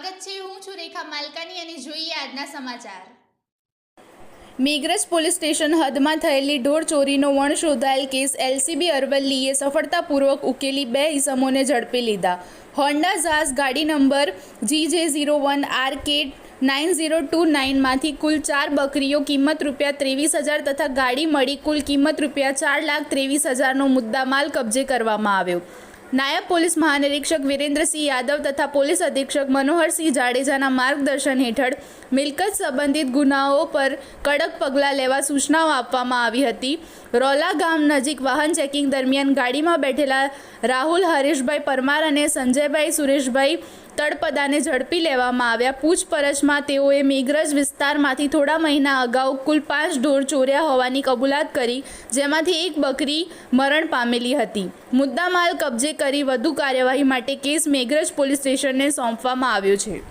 સ્વાગત છે। હું છું રેખા માલકાની અને જોઈએ આજના સમાચાર। મેઘરજ પોલીસ સ્ટેશન હદમાં થયેલી ઢોર ચોરીનો વણશોધાયેલ કેસ એલસીબી અરવલ્લીએ સફળતાપૂર્વક ઉકેલી 2 ઇસમોને ઝડપી લીધા। હોન્ડા ઝાઝ ગાડી નંબર GJ01RK 9029 માંથી કુલ 4 બકરીઓ કિંમત ₹23,000 તથા ગાડી મળી કુલ કિંમત ₹4,23,000નો મુદ્દામાલ કબજે કરવામાં આવ્યો। નાયબ પોલીસ મહાનિરીક્ષક વિરેન્દ્રસિંહ યાદવ તથા પોલીસ અધિક્ષક મનોહરસિંહ જાડેજાના માર્ગદર્શન હેઠળ મિલકત સંબંધિત ગુનાઓ પર કડક પગલાં લેવા સૂચનાઓ આપવામાં આવી હતી। રોલા ગામ નજીક વાહન ચેકિંગ દરમિયાન ગાડીમાં બેઠેલા રાહુલ હરેશભાઈ પરમાર અને સંજયભાઈ સુરેશભાઈ તળપદાને ઝડપી લેવામાં આવ્યા। પૂછપરછમાં તેઓએ મેઘરજ વિસ્તારમાંથી થોડા મહિના અગાઉ કુલ 5 ઢોર ચોર્યા હોવાની કબૂલાત કરી, જેમાંથી એક બકરી મરણ પામેલી હતી। મુદ્દામાલ કબજે કરી વધુ કાર્યવાહી માટે કેસ મેઘરજ પોલીસ સ્ટેશનને સોંપવામાં આવ્યો છે।